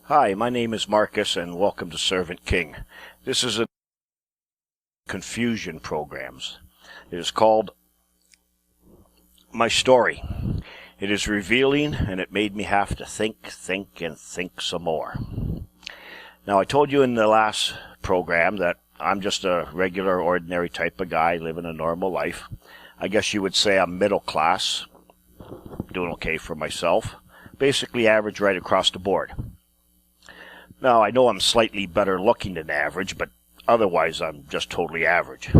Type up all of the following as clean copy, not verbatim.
Hi, my name is Marcus and welcome to Servant King. This is a confusion programs. It is called My Story. It is revealing and it made me have to think some more. Now, I told you in the last program that I'm just a regular, ordinary type of guy living a normal life. I guess you would say I'm middle class, doing okay for myself. Basically average right across the board. Now, I know I'm slightly better looking than average, but otherwise I'm just totally average.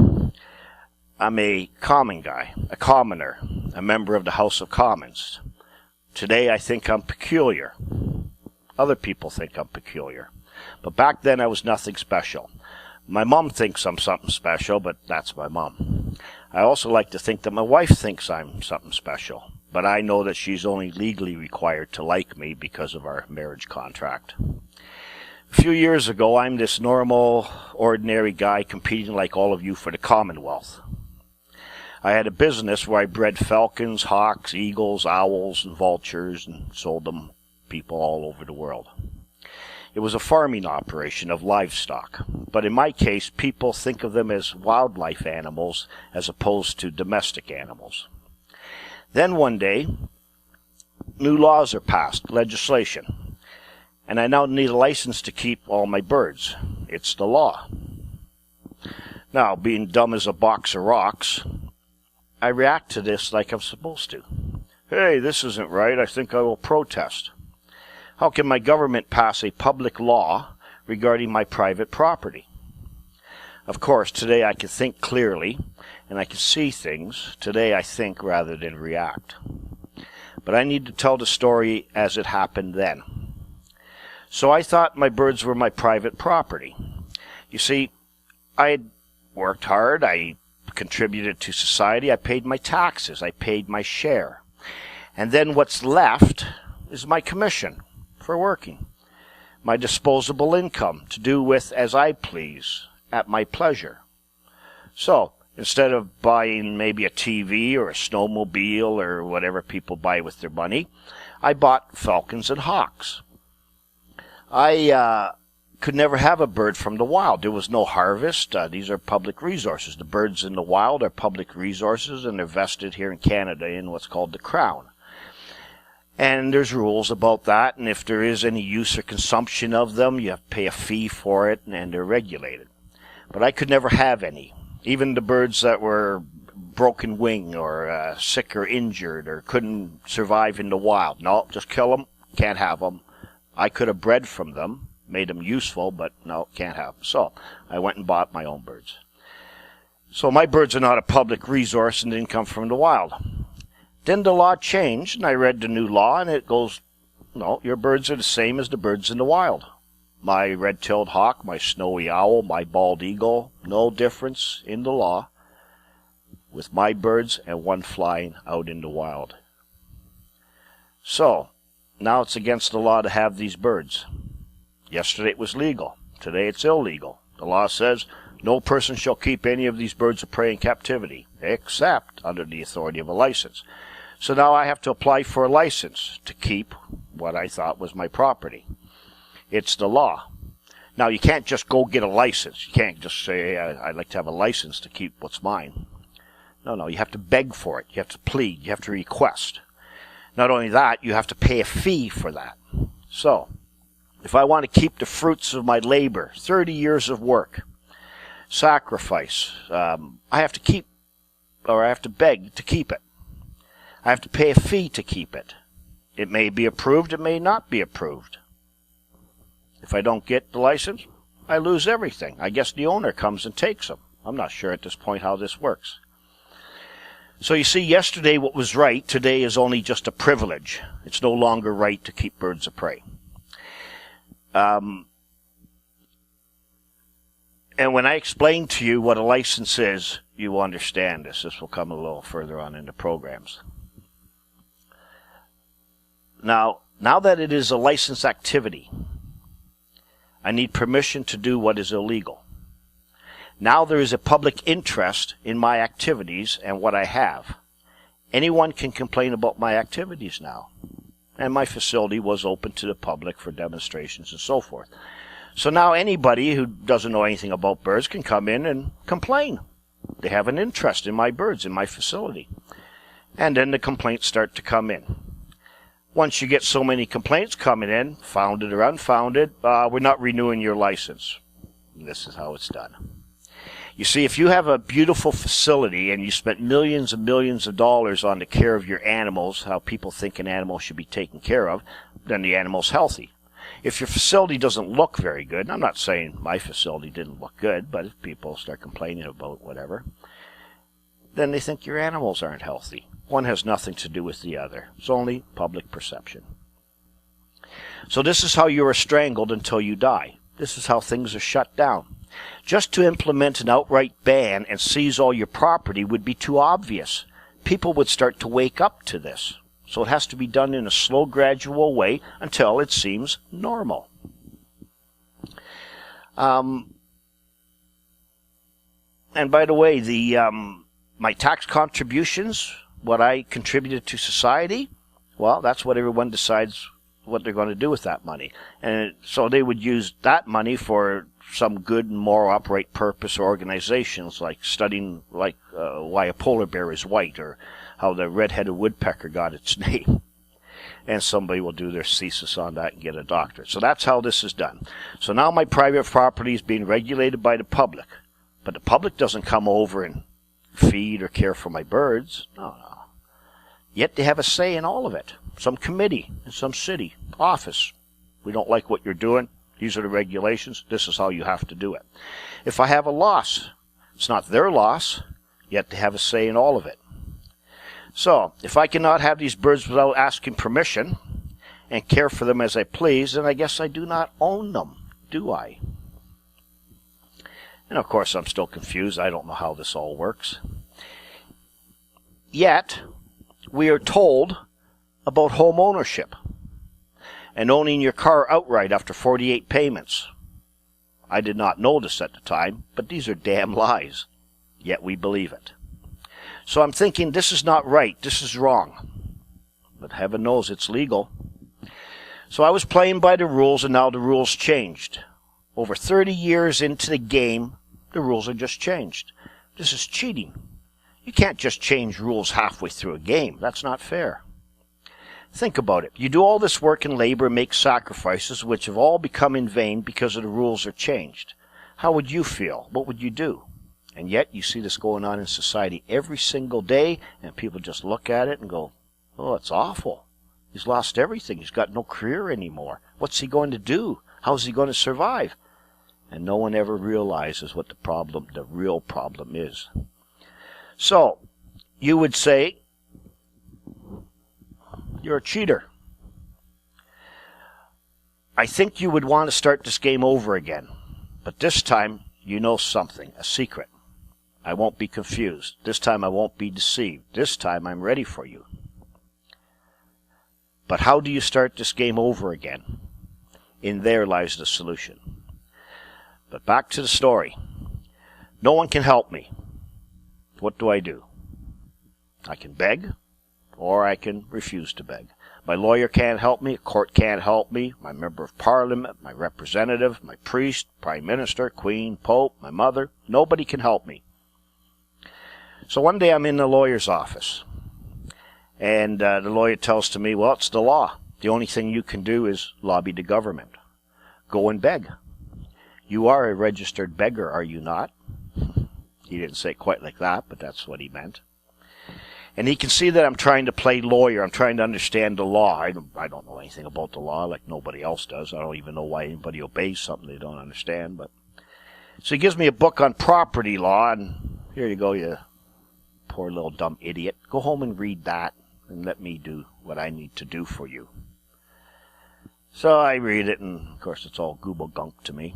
I'm a common guy, a commoner, a member of the House of Commons. Today I think I'm peculiar. Other people think I'm peculiar. But back then I was nothing special. My mom thinks I'm something special, but that's my mom. I also like to think that my wife thinks I'm something special, but I know that she's only legally required to like me because of our marriage contract. A few years ago, I'm this normal, ordinary guy competing like all of you for the Commonwealth. I had a business where I bred falcons, hawks, eagles, owls, and vultures, and sold them people all over the world. It was a farming operation of livestock, but in my case, people think of them as wildlife animals as opposed to domestic animals. Then one day, new laws are passed, legislation. And I now need a license to keep all my birds. It's the law. Now, being dumb as a box of rocks, I react to this like I'm supposed to. Hey, this isn't right. I think I will protest. How can my government pass a public law regarding my private property? Of course, today I can think clearly, and I can see things. Today I think rather than react. But I need to tell the story as it happened then. So I thought my birds were my private property. You see, I had worked hard, I contributed to society, I paid my taxes, I paid my share. And then what's left is my commission for working, my disposable income to do with as I please, at my pleasure. So, instead of buying maybe a TV or a snowmobile or whatever people buy with their money, I bought falcons and hawks. I could never have a bird from the wild. There was no harvest. These are public resources. The birds in the wild are public resources, and they're vested here in Canada in what's called the Crown. And there's rules about that, and if there is any use or consumption of them, you have to pay a fee for it, and they're regulated. But I could never have any. Even the birds that were broken wing or sick or injured or couldn't survive in the wild. No, just kill them. Can't have them. I could have bred from them, made them useful, but no, can't have them. So I went and bought my own birds. So my birds are not a public resource and didn't come from the wild. Then the law changed, and I read the new law, and it goes, no, your birds are the same as the birds in the wild. My red-tailed hawk, my snowy owl, my bald eagle, no difference in the law with my birds and one flying out in the wild. So, now it's against the law to have these birds. Yesterday it was legal. Today it's illegal. The law says no person shall keep any of these birds of prey in captivity, except under the authority of a license. So now I have to apply for a license to keep what I thought was my property. It's the law. Now you can't just go get a license. You can't just say, I'd like to have a license to keep what's mine. No, you have to beg for it. You have to plead. You have to request. Not only that, you have to pay a fee for that. So, if I want to keep the fruits of my labor, 30 years of work, sacrifice, I have to beg to keep it. I have to pay a fee to keep it. It may be approved, it may not be approved. If I don't get the license, I lose everything. I guess the owner comes and takes them. I'm not sure at this point how this works. So you see, yesterday what was right, today is only just a privilege. It's no longer right to keep birds of prey. And when I explain to you what a license is, you will understand this. This will come a little further on in the programs. Now that it is a licensed activity, I need permission to do what is illegal. Now there is a public interest in my activities and what I have. Anyone can complain about my activities now. and my facility was open to the public for demonstrations and so forth. So now anybody who doesn't know anything about birds can come in and complain. They have an interest in my birds, in my facility. And then the complaints start to come in. Once you get so many complaints coming in, founded or unfounded, we're not renewing your license. And this is how it's done. You see, if you have a beautiful facility and you spent millions and millions of dollars on the care of your animals, how people think an animal should be taken care of, then the animal's healthy. If your facility doesn't look very good, and I'm not saying my facility didn't look good, but if people start complaining about whatever, then they think your animals aren't healthy. One has nothing to do with the other. It's only public perception. So this is how you are strangled until you die. This is how things are shut down. Just to implement an outright ban and seize all your property would be too obvious. People would start to wake up to this. So it has to be done in a slow, gradual way until it seems normal. And by the way, my tax contributions, what I contributed to society, well, that's what everyone decides what they're going to do with that money. And so they would use that money for some good and moral upright purpose or organizations, like studying why a polar bear is white or how the red-headed woodpecker got its name. And somebody will do their thesis on that and get a doctorate. So that's how this is done. So now my private property is being regulated by the public. But the public doesn't come over and feed or care for my birds. No. Yet they have a say in all of it. Some committee in some city, office. We don't like what you're doing. These are the regulations. This is how you have to do it. If I have a loss, it's not their loss, yet they have a say in all of it. So, if I cannot have these birds without asking permission and care for them as I please, then I guess I do not own them, do I? And of course, I'm still confused. I don't know how this all works. Yet, we are told about home ownership and owning your car outright after 48 payments. I did not know this at the time, but these are damn lies. Yet we believe it. So I'm thinking, this is not right, this is wrong. But heaven knows it's legal. So I was playing by the rules, and now the rules changed. Over 30 years into the game, the rules are just changed. This is cheating. You can't just change rules halfway through a game. That's not fair. Think about it. You do all this work and labor and make sacrifices which have all become in vain because of the rules are changed. How would you feel? What would you do? And yet you see this going on in society every single day, and people just look at it and go, oh, it's awful. He's lost everything. He's got no career anymore. What's he going to do? How's he going to survive? And no one ever realizes what the real problem is. So, you would say, you're a cheater. I think you would want to start this game over again. But this time, you know something, a secret. I won't be confused. This time I won't be deceived. This time I'm ready for you. But how do you start this game over again? In there lies the solution. But back to the story. No one can help me. What do? I can beg, or I can refuse to beg. My lawyer can't help me, a court can't help me, my member of parliament, my representative, my priest, prime minister, queen, pope, my mother, nobody can help me. So one day I'm in the lawyer's office, and the lawyer tells to me, well, it's the law. The only thing you can do is lobby the government. Go and beg. You are a registered beggar, are you not? He didn't say it quite like that, but that's what he meant. And he can see that I'm trying to play lawyer. I'm trying to understand the law. I don't know anything about the law like nobody else does. I don't even know why anybody obeys something they don't understand. But so he gives me a book on property law, and here you go, you poor little dumb idiot. Go home and read that, and let me do what I need to do for you. So I read it, and of course it's all gooble gunk to me.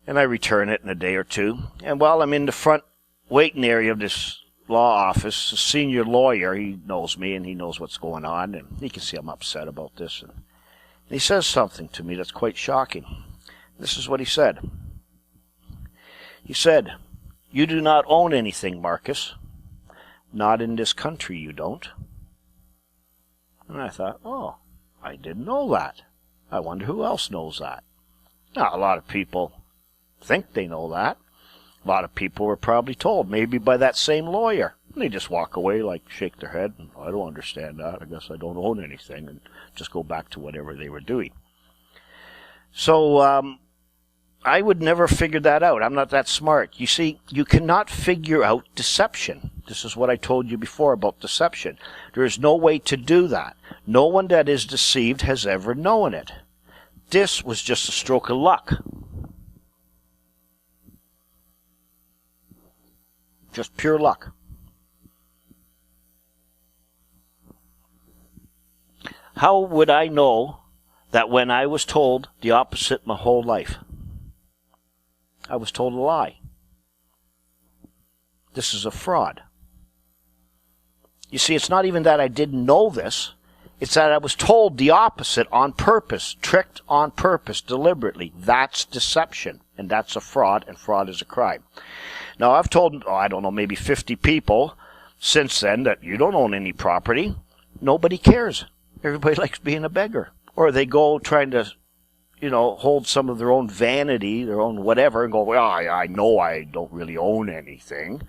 And I return it in a day or two. And while I'm in the front waiting area of this law office, the senior lawyer, he knows me and he knows what's going on, and he can see I'm upset about this. And he says something to me that's quite shocking. This is what he said. He said, "You do not own anything, Marcus. Not in this country you don't." And I thought, oh, I didn't know that. I wonder who else knows that. Now, a lot of people think they know that. A lot of people were probably told, maybe by that same lawyer. And they just walk away, like shake their head, and I don't understand that. I guess I don't own anything, and just go back to whatever they were doing. So I would never figure that out. I'm not that smart. You see, you cannot figure out deception. This is what I told you before about deception. There is no way to do that. No one that is deceived has ever known it. This was just a stroke of luck. Just pure luck. How would I know that when I was told the opposite my whole life? I was told a lie. This is a fraud. You see, it's not even that I didn't know this. It's that I was told the opposite on purpose, tricked on purpose, deliberately. That's deception, and that's a fraud, and fraud is a crime. Now, I've told, I don't know, maybe 50 people since then that you don't own any property. Nobody cares. Everybody likes being a beggar. Or they go trying to, hold some of their own vanity, their own whatever, and go, well, I know I don't really own anything.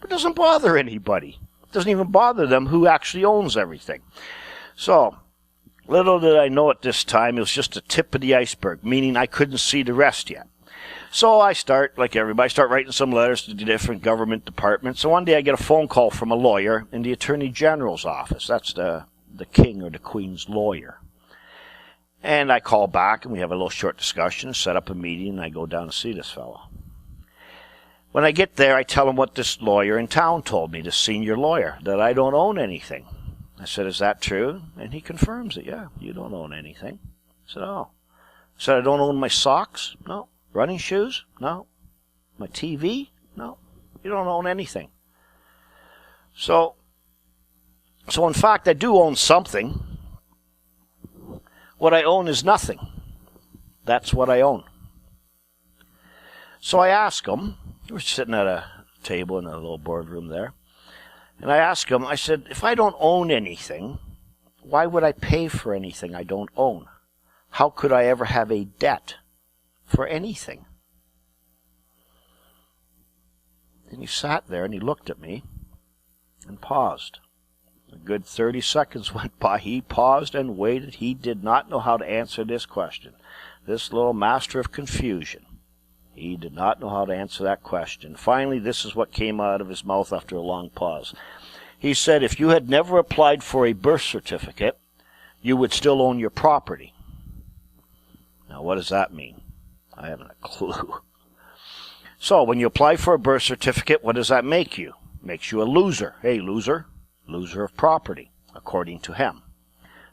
But it doesn't bother anybody. It doesn't even bother them who actually owns everything. So, little did I know at this time, it was just the tip of the iceberg, meaning I couldn't see the rest yet. So I start, like everybody, start writing some letters to the different government departments. So one day I get a phone call from a lawyer in the Attorney General's office. That's the king or the queen's lawyer. And I call back, and we have a little short discussion, set up a meeting, and I go down to see this fellow. When I get there, I tell him what this lawyer in town told me, this senior lawyer, that I don't own anything. I said, is that true? And he confirms it. Yeah, you don't own anything. I said, oh. I said, I don't own my socks? No. Running shoes? No. My TV? No. You don't own anything. So in fact, I do own something. What I own is nothing. That's what I own. So I ask him, we're sitting at a table in a little boardroom there, and I ask him, I said, if I don't own anything, why would I pay for anything I don't own? How could I ever have a debt for anything? And he sat there and he looked at me and paused. A good 30 seconds went by. He paused and waited. He did not know how to answer this question. This little master of confusion. He did not know how to answer that question. Finally, this is what came out of his mouth after a long pause. He said, if you had never applied for a birth certificate, you would still own your property. Now, what does that mean? I haven't a clue. So, when you apply for a birth certificate, what does that make you? Makes you a loser. Hey, loser. Loser of property, according to him.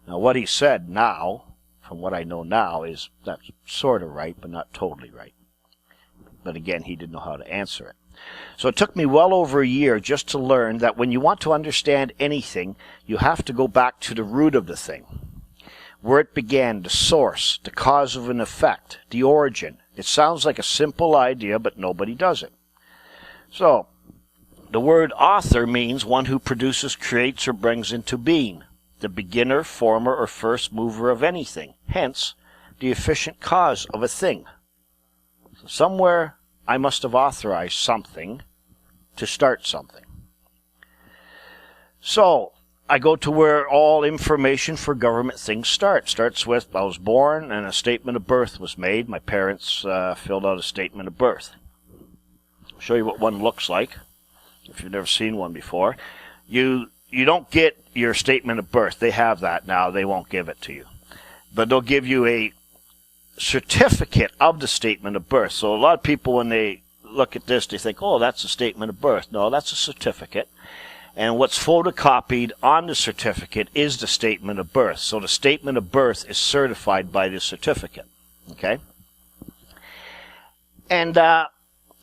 Now, what he said now, from what I know now, is that's sort of right, but not totally right. But again, he didn't know how to answer it. So it took me well over a year just to learn that when you want to understand anything, you have to go back to the root of the thing. Where it began, the source, the cause of an effect, the origin. It sounds like a simple idea, but nobody does it. So, the word author means one who produces, creates, or brings into being. The beginner, former, or first mover of anything. Hence, the efficient cause of a thing. So somewhere I must have authorized something to start something. So, I go to where all information for government things starts. Starts with, I was born and a statement of birth was made. My parents filled out a statement of birth. I'll show you what one looks like. If you've never seen one before, you don't get your statement of birth. They have that now. They won't give it to you. But they'll give you a certificate of the statement of birth. So a lot of people, when they look at this, they think, oh, that's a statement of birth. No, that's a certificate. And what's photocopied on the certificate is the statement of birth. So the statement of birth is certified by the certificate. Okay? And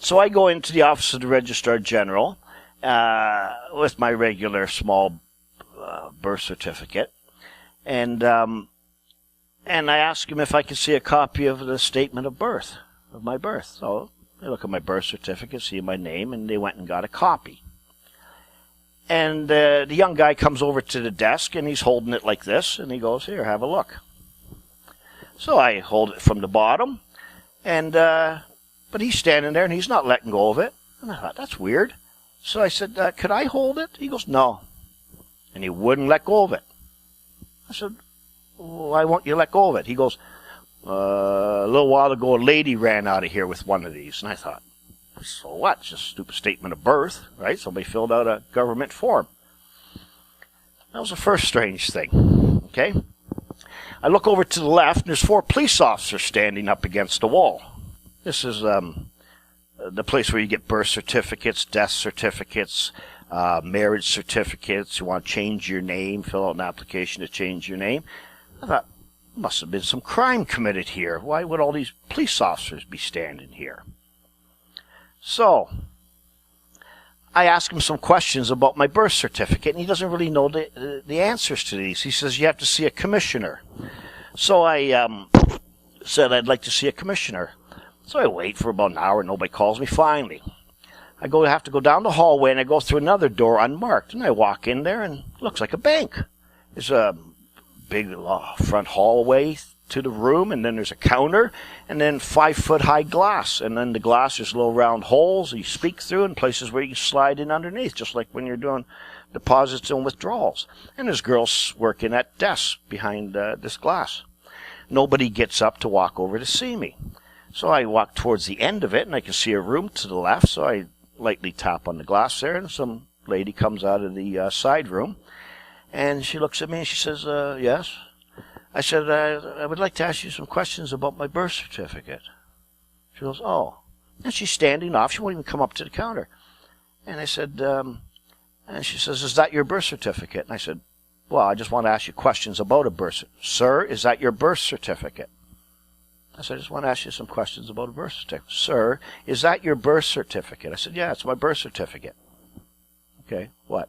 so I go into the office of the Registrar General with my regular small birth certificate, and I ask him if I could see a copy of the statement of birth, of my birth. So they look at my birth certificate, see my name, and they went and got a copy. And the young guy comes over to the desk, and he's holding it like this, and he goes, "Here, have a look." So I hold it from the bottom, and but he's standing there, and he's not letting go of it. And I thought, that's weird. So I said, "Could I hold it?" He goes, "No." And he wouldn't let go of it. I said, "Why won't you let go of it?" He goes, "A little while ago, a lady ran out of here with one of these." And I thought, so what? It's just a stupid statement of birth, right? Somebody filled out a government form. That was the first strange thing, okay? I look over to the left, and there's 4 police officers standing up against the wall. This is the place where you get birth certificates, death certificates, marriage certificates. You want to change your name, fill out an application to change your name. I thought, must have been some crime committed here. Why would all these police officers be standing here? So, I asked him some questions about my birth certificate, and he doesn't really know the answers to these. He says, you have to see a commissioner. So I said, I'd like to see a commissioner. So I wait for about an hour, and nobody calls me. Finally, I have to go down the hallway, and I go through another door unmarked, and I walk in there, and it looks like a bank. There's a big front hallway to the room, and then there's a counter, and then 5-foot-high glass, and then the glass there's little round holes you speak through, and places where you slide in underneath, just like when you're doing deposits and withdrawals. And there's girls working at desks behind this glass. Nobody gets up to walk over to see me. So I walk towards the end of it, and I can see a room to the left, so I lightly tap on the glass there, and some lady comes out of the side room, and she looks at me, and she says, yes? I said, I would like to ask you some questions about my birth certificate. She goes, oh. And she's standing off. She won't even come up to the counter. And I said, and she says, is that your birth certificate? And I said, well, I just want to ask you questions about a birth certificate. Sir, is that your birth certificate? I said, I just want to ask you some questions about a birth certificate. Sir, is that your birth certificate? I said, yeah, it's my birth certificate. Okay, what?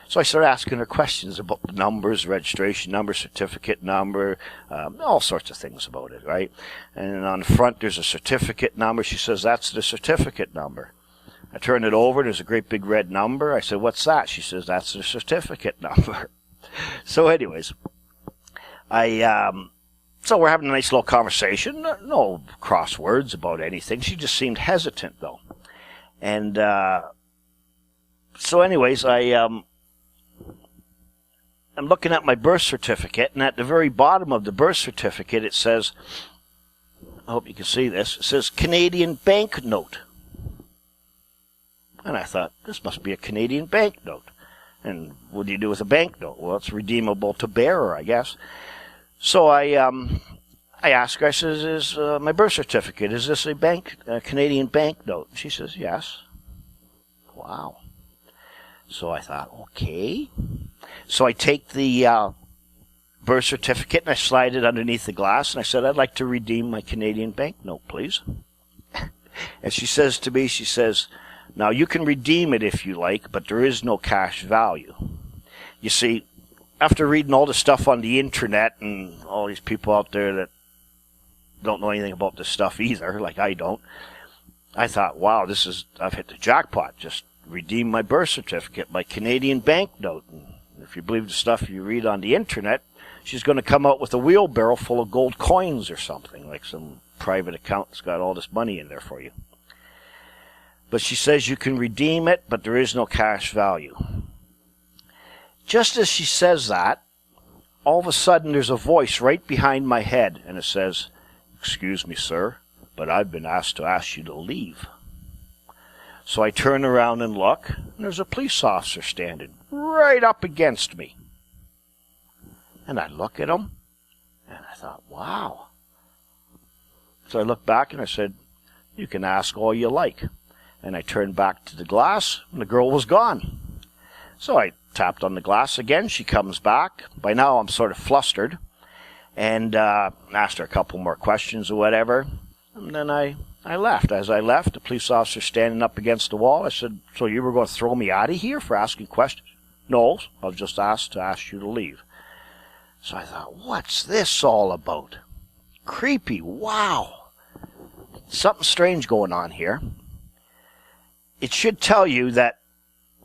So I started asking her questions about the numbers, registration number, certificate number, all sorts of things about it, right? And on the front, there's a certificate number. She says, that's the certificate number. I turn it over. There's a great big red number. I said, what's that? She says, that's the certificate number. So anyways, so we're having a nice little conversation. No crosswords about anything. She just seemed hesitant, though. And so anyways, I'm looking at my birth certificate, and at the very bottom of the birth certificate, it says, I hope you can see this, it says Canadian banknote. And I thought, this must be a Canadian banknote. And what do you do with a banknote? Well, it's redeemable to bearer, I guess. So I asked her, I says, is my birth certificate, is this a Canadian banknote? She says, yes. Wow. So I thought, okay. So I take the birth certificate and I slide it underneath the glass, and I said, I'd like to redeem my Canadian banknote, please. And she says to me, she says, now you can redeem it if you like, but there is no cash value. You see, after reading all the stuff on the internet and all these people out there that don't know anything about this stuff either, like I don't, I thought, wow, I've hit the jackpot. Just redeem my birth certificate, my Canadian banknote. And if you believe the stuff you read on the internet, she's going to come out with a wheelbarrow full of gold coins or something, like some private account that's got all this money in there for you. But she says you can redeem it, but there is no cash value. Just as she says that, all of a sudden there's a voice right behind my head, and it says, excuse me, sir, but I've been asked to ask you to leave. So I turn around and look, and there's a police officer standing right up against me. And I look at him, and I thought, wow. So I looked back and I said, you can ask all you like. And I turned back to the glass, and the girl was gone. So I tapped on the glass again. She comes back. By now I'm sort of flustered, and asked her a couple more questions or whatever. And then I left. As I left, the police officer standing up against the wall, I said, so you were going to throw me out of here for asking questions? No, I was just asked to ask you to leave. So I thought, what's this all about? Creepy, wow. Something strange going on here. It should tell you that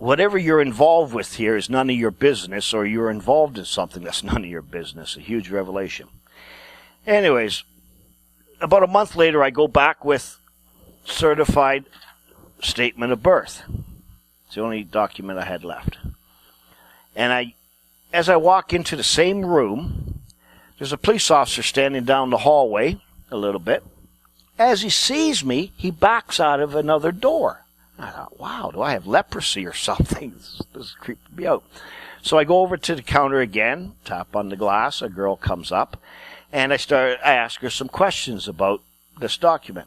whatever you're involved with here is none of your business, or you're involved in something that's none of your business. A huge revelation. Anyways, about a month later, I go back with certified statement of birth. It's the only document I had left. And as I walk into the same room, there's a police officer standing down the hallway a little bit. As he sees me, he backs out of another door. I thought, wow, do I have leprosy or something? This is creeping me out. So I go over to the counter again, tap on the glass. A girl comes up, and I ask her some questions about this document.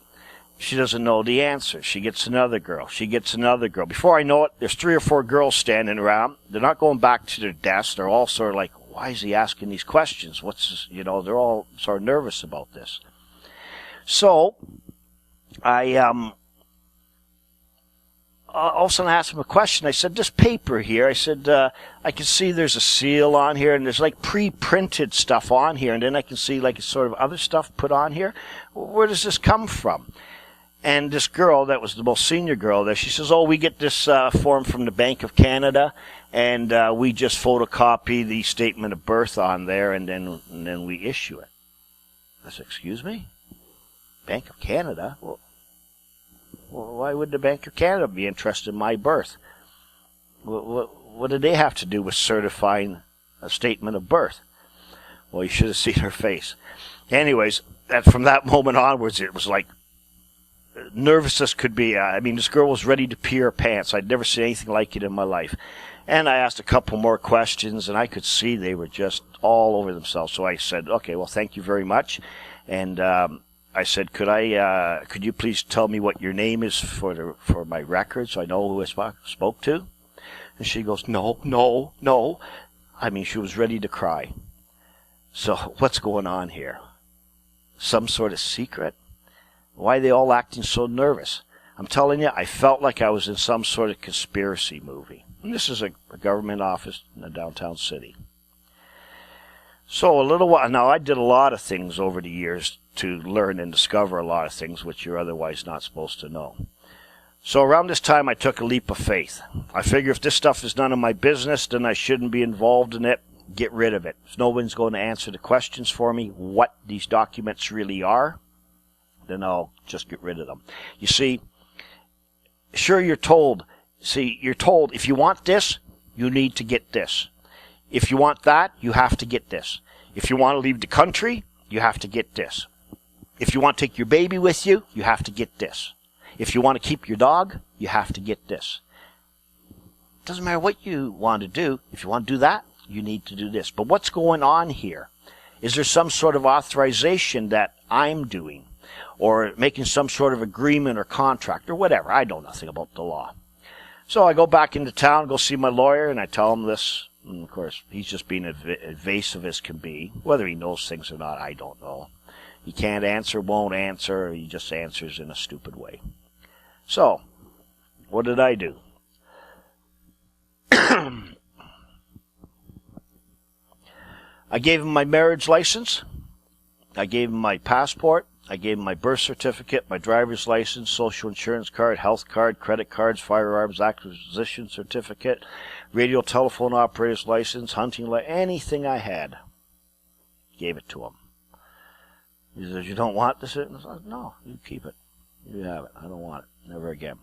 She doesn't know the answer. She gets another girl. She gets another girl. Before I know it, there's 3 or 4 girls standing around. They're not going back to their desks. They're all sort of like, why is he asking these questions? What's this? You know, they're all sort of nervous about this. So I all of a sudden I asked him a question. I said, this paper here, I said, I can see there's a seal on here, and there's like pre-printed stuff on here, and then I can see like sort of other stuff put on here. Where does this come from? And this girl, that was the most senior girl there, she says, oh, we get this form from the Bank of Canada, and we just photocopy the statement of birth on there, and then we issue it. I said, excuse me? Bank of Canada? Well, why would the Bank of Canada be interested in my birth? What do they have to do with certifying a statement of birth? Well, you should have seen her face. Anyways, from that moment onwards, it was like nervous as could be. I mean, this girl was ready to pee her pants. I'd never seen anything like it in my life. And I asked a couple more questions, and I could see they were just all over themselves. So I said, okay, well, thank you very much. And I said, could you please tell me what your name is for my record so I know who I spoke to? And she goes, no. I mean, she was ready to cry. So what's going on here? Some sort of secret? Why are they all acting so nervous? I'm telling you, I felt like I was in some sort of conspiracy movie. And this is a government office in a downtown city. So a little while, now I did a lot of things over the years to learn and discover a lot of things which you're otherwise not supposed to know. So around this time I took a leap of faith. I figure if this stuff is none of my business, then I shouldn't be involved in it. Get rid of it. If no one's going to answer the questions for me, what these documents really are, then I'll just get rid of them. You see, sure you're told if you want this, you need to get this. If you want that, you have to get this. If you want to leave the country, you have to get this. If you want to take your baby with you, you have to get this. If you want to keep your dog, you have to get this. Doesn't matter what you want to do. If you want to do that, you need to do this. But what's going on here? Is there some sort of authorization that I'm doing? Or making some sort of agreement or contract or whatever? I know nothing about the law. So I go back into town, go see my lawyer, and I tell him this. And of course, he's just being evasive as can be. Whether he knows things or not, I don't know. He can't answer, won't answer, or he just answers in a stupid way. So, what did I do? I gave him my marriage license. I gave him my passport. I gave him my birth certificate, my driver's license, social insurance card, health card, credit cards, firearms acquisition certificate, radio telephone operator's license, hunting license, anything I had. Gave it to him. He says, you don't want this? I said, no, you keep it. You have it. I don't want it. Never again.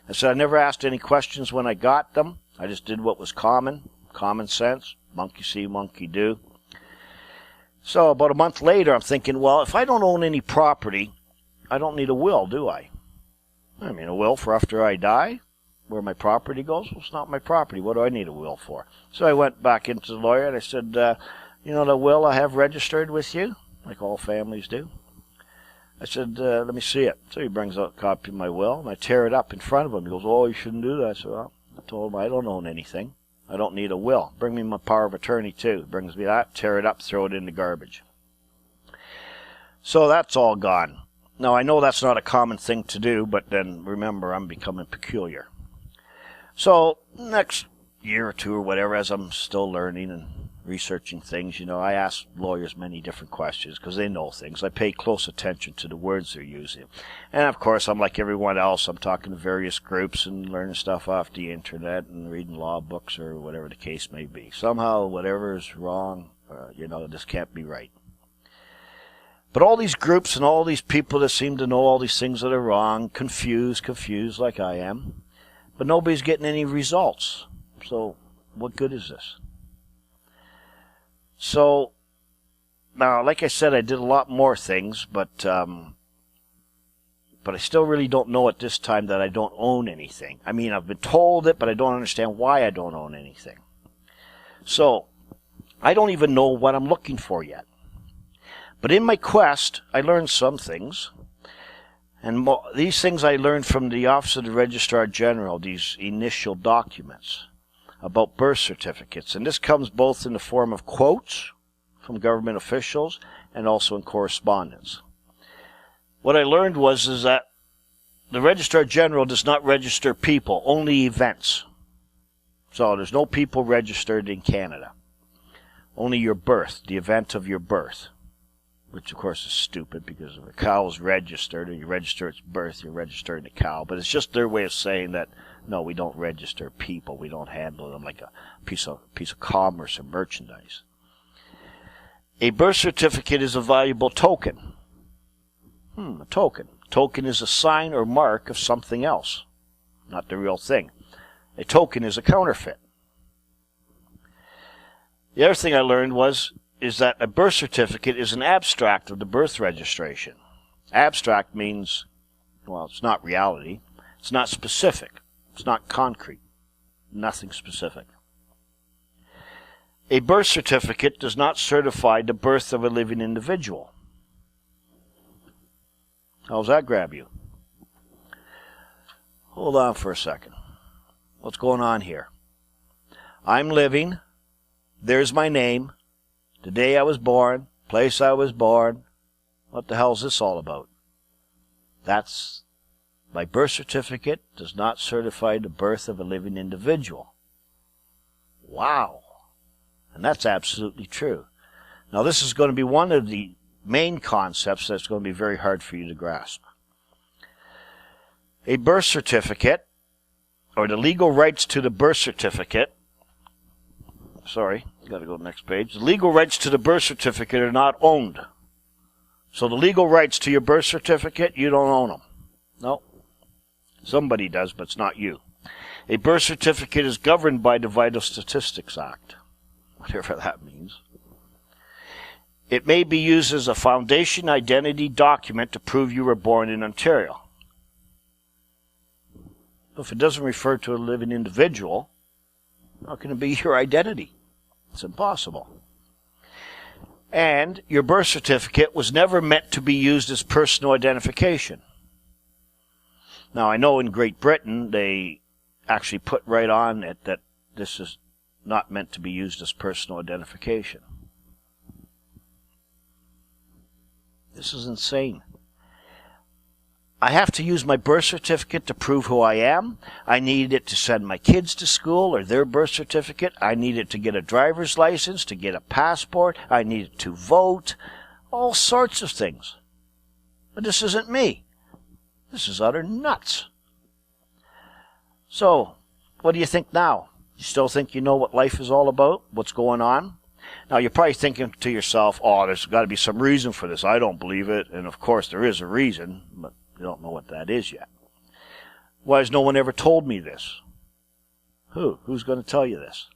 I said, I never asked any questions when I got them. I just did what was common sense, monkey see, monkey do. So about a month later, I'm thinking, well, if I don't own any property, I don't need a will, do I? I mean, a will for after I die, where my property goes? Well, it's not my property. What do I need a will for? So I went back into the lawyer and I said, you know the will I have registered with you, like all families do? I said, let me see it. So he brings out a copy of my will, and I tear it up in front of him. He goes, oh, you shouldn't do that. I said, well, I told him I don't own anything. I don't need a will. Bring me my power of attorney, too. Brings me that, tear it up, throw it in the garbage. So that's all gone. Now, I know that's not a common thing to do, but then remember, I'm becoming peculiar. So next year or two or whatever, as I'm still learning and researching things, I ask lawyers many different questions because they know things. I pay close attention to the words they're using. And of course, I'm like everyone else. I'm talking to various groups and learning stuff off the internet and reading law books or whatever the case may be. Somehow, whatever is wrong, this can't be right. But all these groups and all these people that seem to know all these things that are wrong, confused like I am, but nobody's getting any results. So what good is this? So, now, like I said, I did a lot more things, but I still really don't know at this time that I don't own anything. I mean, I've been told it, but I don't understand why I don't own anything. So, I don't even know what I'm looking for yet. But in my quest, I learned some things. And these things I learned from the Office of the Registrar General, these initial documents about birth certificates. And this comes both in the form of quotes from government officials and also in correspondence. What I learned is that the Registrar General does not register people, only events. So there's no people registered in Canada. Only your birth, the event of your birth. Which, of course, is stupid because if a cow is registered and you register its birth, you're registering the cow. But it's just their way of saying that, no, we don't register people. We don't handle them like a piece of commerce or merchandise. A birth certificate is a valuable token. A token. Token is a sign or mark of something else, not the real thing. A token is a counterfeit. The other thing I learned is that a birth certificate is an abstract of the birth registration. Abstract means, well, it's not reality. It's not specific. It's not concrete. Nothing specific. A birth certificate does not certify the birth of a living individual. How does that grab you? Hold on for a second. What's going on here? I'm living. There's my name. The day I was born. Place I was born. What the hell is this all about? My birth certificate does not certify the birth of a living individual. Wow. And that's absolutely true. Now, this is going to be one of the main concepts that's going to be very hard for you to grasp. A birth certificate, or the legal rights to the birth certificate, got to go to the next page. The legal rights to the birth certificate are not owned. So the legal rights to your birth certificate, you don't own them. No. Somebody does, but it's not you. A birth certificate is governed by the Vital Statistics Act, whatever that means. It may be used as a foundation identity document to prove you were born in Ontario. If it doesn't refer to a living individual, how can it be your identity? It's impossible. And your birth certificate was never meant to be used as personal identification. Now, I know in Great Britain, they actually put right on it that this is not meant to be used as personal identification. This is insane. I have to use my birth certificate to prove who I am. I need it to send my kids to school or their birth certificate. I need it to get a driver's license, to get a passport. I need it to vote. All sorts of things. But this isn't me. This is utter nuts. So, what do you think now? You still think you know what life is all about? What's going on? Now, you're probably thinking to yourself, oh, there's got to be some reason for this. I don't believe it. And, of course, there is a reason, but you don't know what that is yet. Why has no one ever told me this? Who's going to tell you this?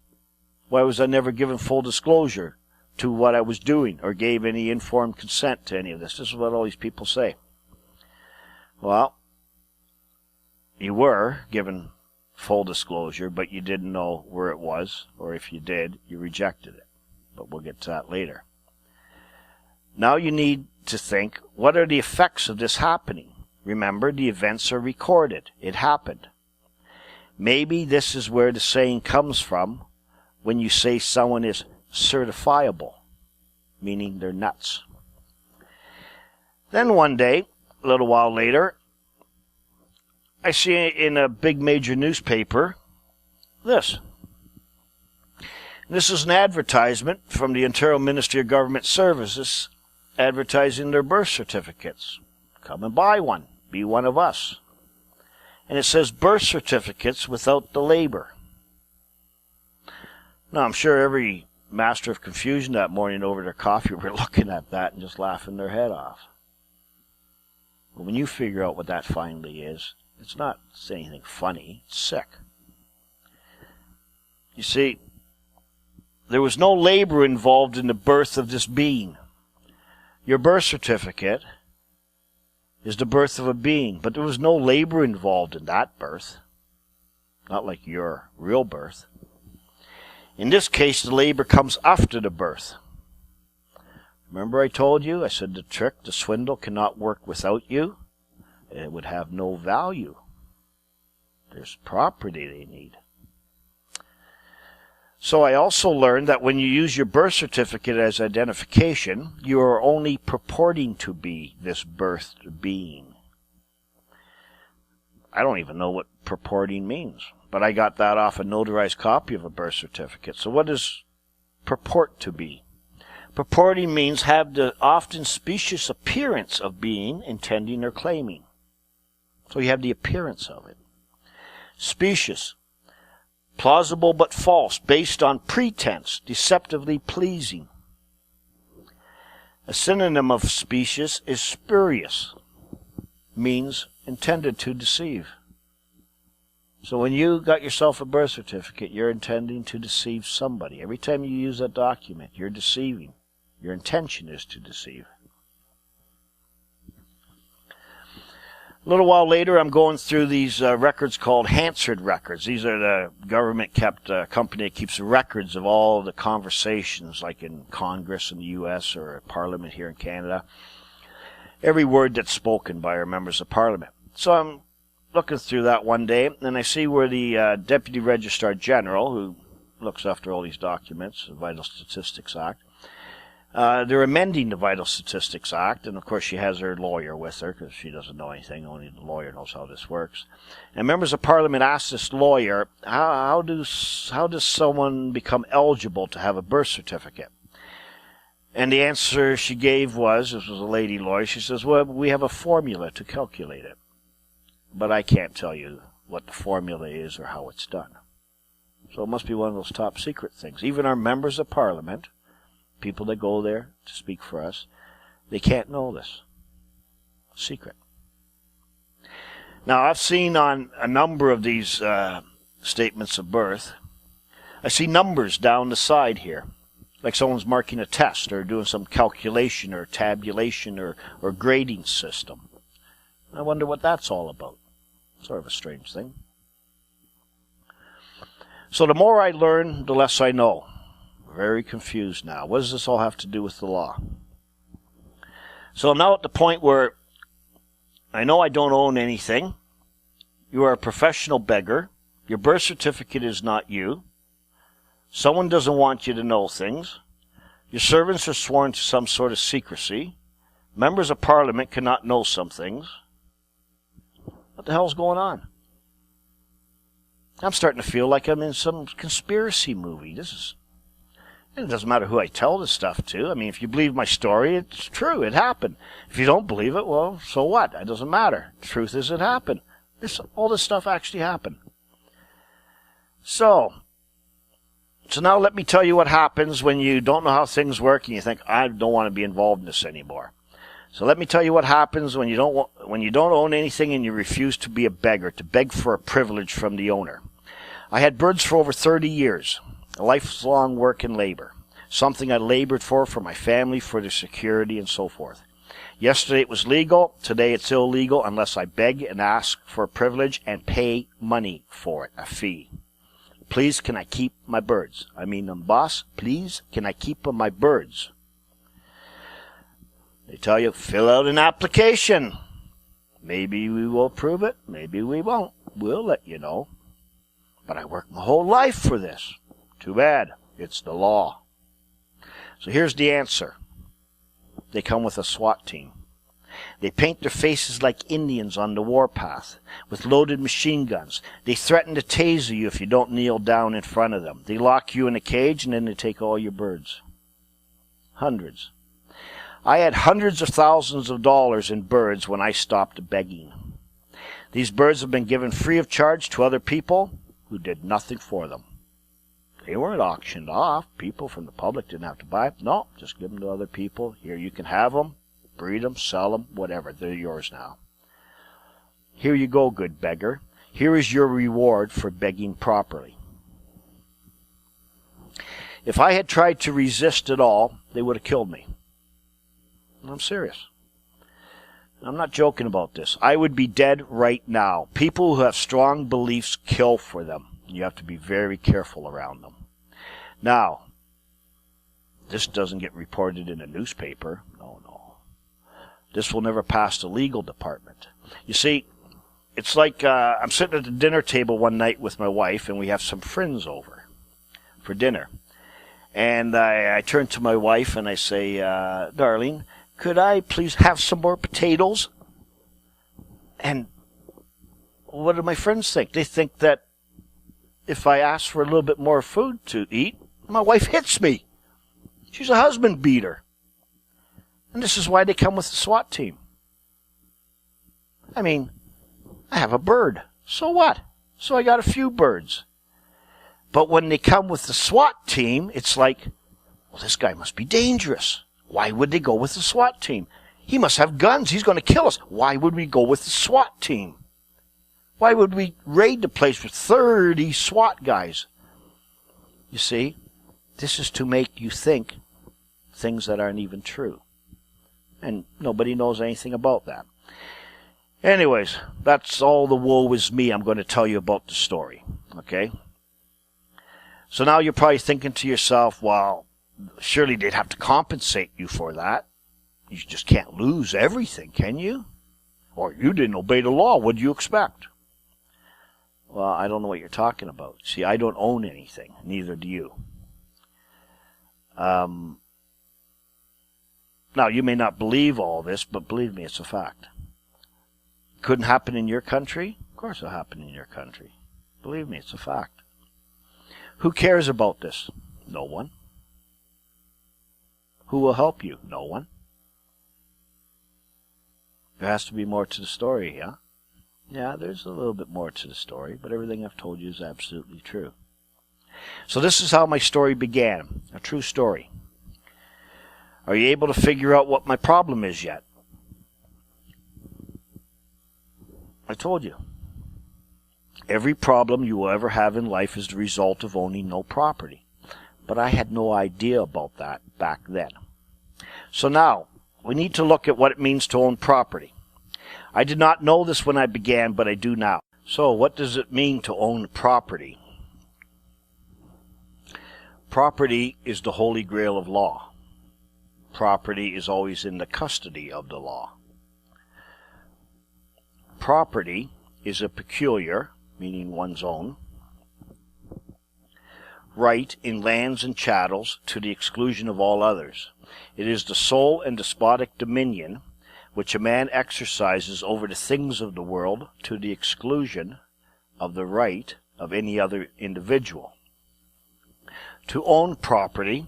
Why was I never given full disclosure to what I was doing or gave any informed consent to any of this? This is what all these people say. Well, you were given full disclosure, but you didn't know where it was, or if you did, you rejected it. But we'll get to that later. Now you need to think, what are the effects of this happening? Remember, the events are recorded. It happened. Maybe this is where the saying comes from when you say someone is certifiable, meaning they're nuts. Then one day, a little while later, I see in a big major newspaper this. This is an advertisement from the Ontario Ministry of Government Services advertising their birth certificates. Come and buy one. Be one of us. And it says birth certificates without the labor. Now, I'm sure every master of confusion that morning over their coffee were looking at that and just laughing their head off. But when you figure out what that finally is, it's not anything funny. It's sick. You see, there was no labor involved in the birth of this being. Your birth certificate is the birth of a being, but there was no labor involved in that birth. Not like your real birth. In this case, the labor comes after the birth. Remember I told you? I said the trick, the swindle cannot work without you. It would have no value. There's property they need. So I also learned that when you use your birth certificate as identification, you are only purporting to be this birthed being. I don't even know what purporting means, but I got that off a notarized copy of a birth certificate. So what does purport to be? Purporting means have the often specious appearance of being, intending, or claiming. So you have the appearance of it. Specious. Plausible but false, based on pretense, deceptively pleasing. A synonym of specious is spurious, means intended to deceive. So when you got yourself a birth certificate, you're intending to deceive somebody. Every time you use that document, you're deceiving. Your intention is to deceive. A little while later, I'm going through these records called Hansard records. These are the government-kept company that keeps records of all the conversations, like in Congress in the U.S. or Parliament here in Canada. Every word that's spoken by our members of Parliament. So I'm looking through that one day, and I see where the Deputy Registrar General, who looks after all these documents, the Vital Statistics Act, they're amending the Vital Statistics Act, and of course she has her lawyer with her, because she doesn't know anything, only the lawyer knows how this works. And members of Parliament asked this lawyer, how does someone become eligible to have a birth certificate? And the answer she gave was, this was a lady lawyer, she says, well, we have a formula to calculate it. But I can't tell you what the formula is or how it's done. So it must be one of those top secret things. Even our members of Parliament, people that go there to speak for us, they can't know this. Secret. Now, I've seen on a number of these statements of birth, I see numbers down the side here, like someone's marking a test or doing some calculation or tabulation or grading system. I wonder what that's all about. Sort of a strange thing. So the more I learn, the less I know. Very confused now. What does this all have to do with the law? So I'm now at the point where I know I don't own anything. You are a professional beggar. Your birth certificate is not you. Someone doesn't want you to know things. Your servants are sworn to some sort of secrecy. Members of Parliament cannot know some things. What the hell's going on? I'm starting to feel like I'm in some conspiracy movie. It doesn't matter who I tell this stuff to. I mean, if you believe my story, it's true. It happened. If you don't believe it, well, so what? It doesn't matter. The truth is it happened. All this stuff actually happened. So now let me tell you what happens when you don't know how things work and you think, I don't want to be involved in this anymore. So let me tell you what happens when you don't own anything and you refuse to be a beggar, to beg for a privilege from the owner. I had birds for over 30 years, a lifelong work and labor, something I labored for my family, for their security, and so forth. Yesterday it was legal, today it's illegal unless I beg and ask for a privilege and pay money for it, a fee. Please, can I keep my birds? I mean, boss, please, can I keep my birds? They tell you, fill out an application. Maybe we will approve it, maybe we won't. We'll let you know. But I worked my whole life for this. Too bad. It's the law. So here's the answer. They come with a SWAT team. They paint their faces like Indians on the warpath, with loaded machine guns. They threaten to taser you if you don't kneel down in front of them. They lock you in a cage, and then they take all your birds. Hundreds. I had hundreds of thousands of dollars in birds when I stopped begging. These birds have been given free of charge to other people who did nothing for them. They weren't auctioned off. People from the public didn't have to buy them. No, just give them to other people. Here, you can have them, breed them, sell them, whatever. They're yours now. Here you go, good beggar. Here is your reward for begging properly. If I had tried to resist at all, they would have killed me. I'm serious. I'm not joking about this. I would be dead right now. People who have strong beliefs kill for them. You have to be very careful around them. Now, this doesn't get reported in a newspaper. No. This will never pass the legal department. You see, it's like I'm sitting at the dinner table one night with my wife, and we have some friends over for dinner. And I turn to my wife and I say, darling, could I please have some more potatoes? And what do my friends think? They think that if I ask for a little bit more food to eat, my wife hits me. She's a husband beater. And this is why they come with the SWAT team. I mean, I have a bird. So what? So I got a few birds. But when they come with the SWAT team, it's like, well, this guy must be dangerous. Why would they go with the SWAT team? He must have guns. He's going to kill us. Why would we go with the SWAT team? Why would we raid the place with 30 SWAT guys? You see, this is to make you think things that aren't even true. And nobody knows anything about that. Anyways, that's all the woe is me I'm going to tell you about the story. Okay? So now you're probably thinking to yourself, well, surely they'd have to compensate you for that. You just can't lose everything, can you? Or you didn't obey the law. What do you expect? Well, I don't know what you're talking about. See, I don't own anything. Neither do you. Now, you may not believe all this, but believe me, it's a fact. Couldn't happen in your country? Of course it'll happen in your country. Believe me, it's a fact. Who cares about this? No one. Who will help you? No one. There has to be more to the story, yeah? Yeah, there's a little bit more to the story, but everything I've told you is absolutely true. So this is how my story began, a true story. Are you able to figure out what my problem is yet? I told you. Every problem you will ever have in life is the result of owning no property. But I had no idea about that back then. So now, we need to look at what it means to own property. I did not know this when I began, but I do now. So, what does it mean to own property? Property is the holy grail of law. Property is always in the custody of the law. Property is a peculiar, meaning one's own, right in lands and chattels to the exclusion of all others. It is the sole and despotic dominion which a man exercises over the things of the world to the exclusion of the right of any other individual. To own property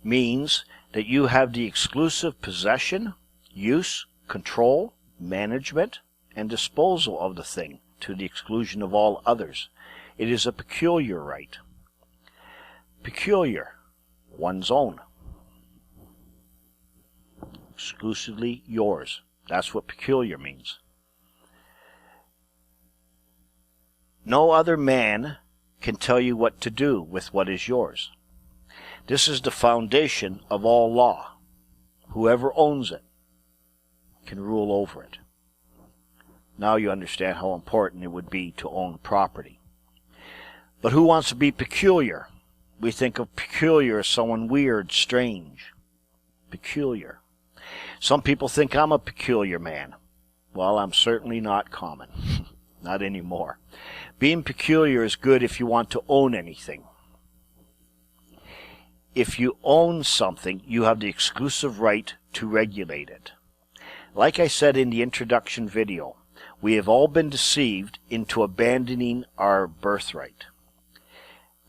means that you have the exclusive possession, use, control, management, and disposal of the thing to the exclusion of all others. It is a peculiar right. Peculiar, one's own. Exclusively yours. That's what peculiar means. No other man can tell you what to do with what is yours. This is the foundation of all law. Whoever owns it can rule over it. Now you understand how important it would be to own property. But who wants to be peculiar? We think of peculiar as someone weird, strange. Peculiar. Some people think I'm a peculiar man. Well, I'm certainly not common. Not anymore. Being peculiar is good if you want to own anything. If you own something, you have the exclusive right to regulate it. Like I said in the introduction video, we have all been deceived into abandoning our birthright.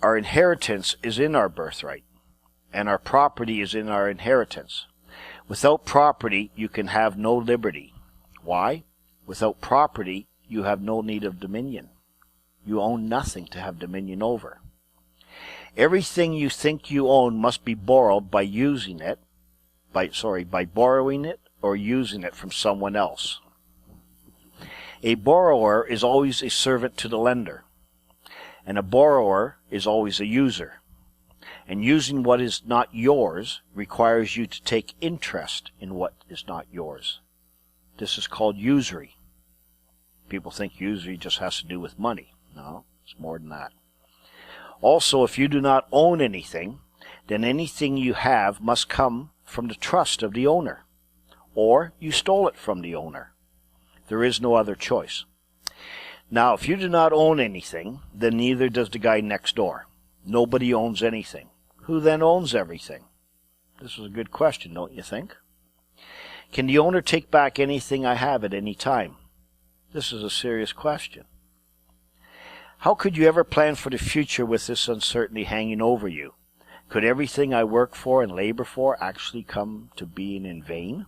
Our inheritance is in our birthright, and our property is in our inheritance. Without property, you can have no liberty. Why? Without property, you have no need of dominion. You own nothing to have dominion over. Everything you think you own must be borrowed by using it, by borrowing it or using it from someone else. A borrower is always a servant to the lender, and a borrower is always a user. And using what is not yours requires you to take interest in what is not yours. This is called usury. People think usury just has to do with money. No, it's more than that. Also, if you do not own anything, then anything you have must come from the trust of the owner, or you stole it from the owner. There is no other choice. Now, if you do not own anything, then neither does the guy next door. Nobody owns anything. Who then owns everything? This is a good question, don't you think? Can the owner take back anything I have at any time? This is a serious question. How could you ever plan for the future with this uncertainty hanging over you? Could everything I work for and labor for actually come to being in vain?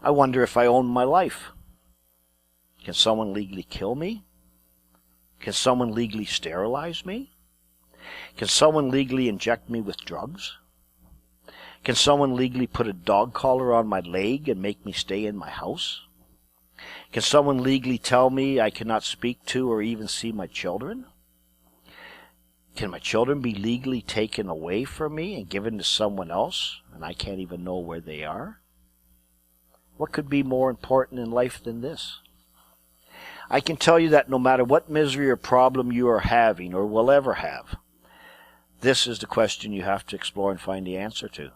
I wonder if I own my life. Can someone legally kill me? Can someone legally sterilize me? Can someone legally inject me with drugs? Can someone legally put a dog collar on my leg and make me stay in my house? Can someone legally tell me I cannot speak to or even see my children? Can my children be legally taken away from me and given to someone else, and I can't even know where they are? What could be more important in life than this? I can tell you that no matter what misery or problem you are having or will ever have, this is the question you have to explore and find the answer to.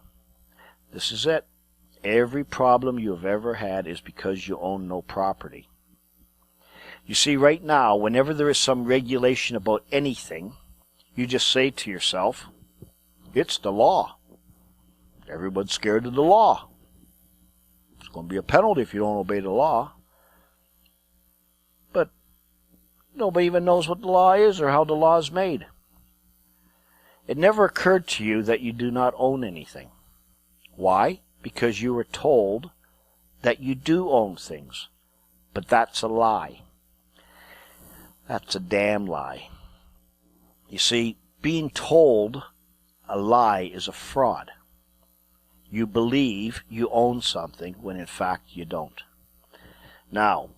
This is it. Every problem you have ever had is because you own no property. You see, right now, whenever there is some regulation about anything, you just say to yourself, it's the law. Everyone's scared of the law. It's going to be a penalty if you don't obey the law. But nobody even knows what the law is or how the law is made. It never occurred to you that you do not own anything. Why? Because you were told that you do own things. But that's a lie. That's a damn lie. You see, being told a lie is a fraud. You believe you own something when in fact you don't. Now,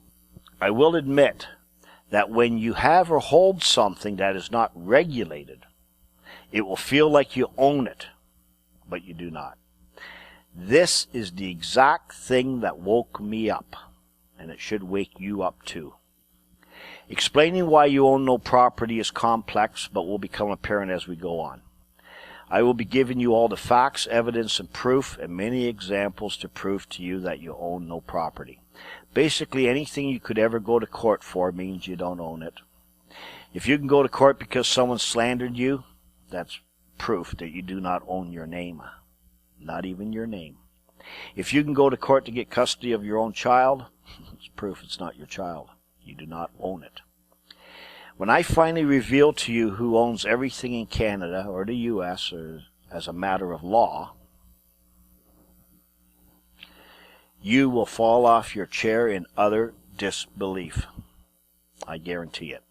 I will admit that when you have or hold something that is not regulated, it will feel like you own it, but you do not. This is the exact thing that woke me up, and it should wake you up too. Explaining why you own no property is complex, but will become apparent as we go on. I will be giving you all the facts, evidence, and proof, and many examples to prove to you that you own no property. Basically, anything you could ever go to court for means you don't own it. If you can go to court because someone slandered you, that's proof that you do not own your name. Not even your name. If you can go to court to get custody of your own child, it's proof it's not your child. You do not own it. When I finally reveal to you who owns everything in Canada or the U.S. or as a matter of law, you will fall off your chair in utter disbelief. I guarantee it.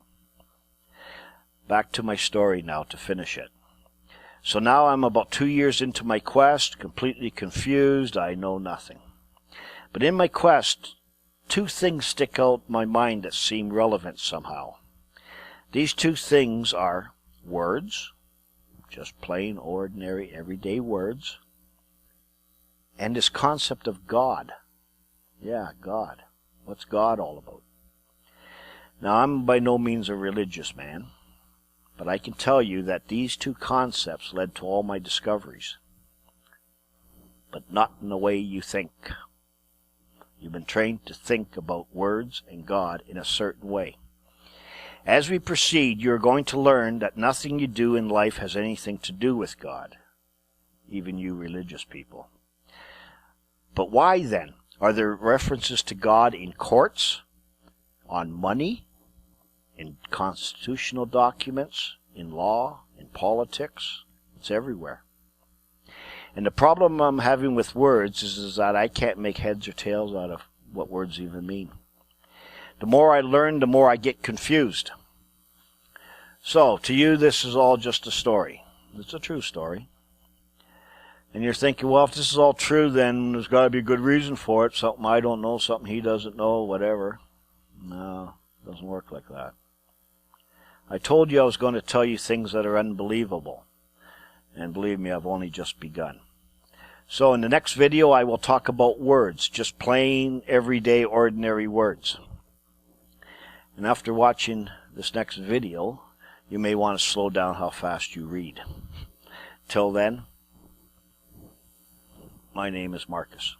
Back to my story now to finish it. So now I'm about 2 years into my quest, completely confused. I know nothing. But in my quest, two things stick out in my mind that seem relevant somehow. These two things are words, just plain, ordinary, everyday words, and this concept of God. Yeah, God. What's God all about? Now, I'm by no means a religious man, but I can tell you that these two concepts led to all my discoveries. But not in the way you think. You've been trained to think about words and God in a certain way. As we proceed, you are going to learn that nothing you do in life has anything to do with God, even you religious people. But why then? Are there references to God in courts, on money, in constitutional documents, in law, in politics? It's everywhere. And the problem I'm having with words is that I can't make heads or tails out of what words even mean. The more I learn, the more I get confused. So, to you, this is all just a story. It's a true story. And you're thinking, well, if this is all true, then there's got to be a good reason for it. Something I don't know, something he doesn't know, whatever. No, it doesn't work like that. I told you I was going to tell you things that are unbelievable. And believe me, I've only just begun. So in the next video, I will talk about words, just plain, everyday, ordinary words. And after watching this next video, you may want to slow down how fast you read. Till then, my name is Marcus.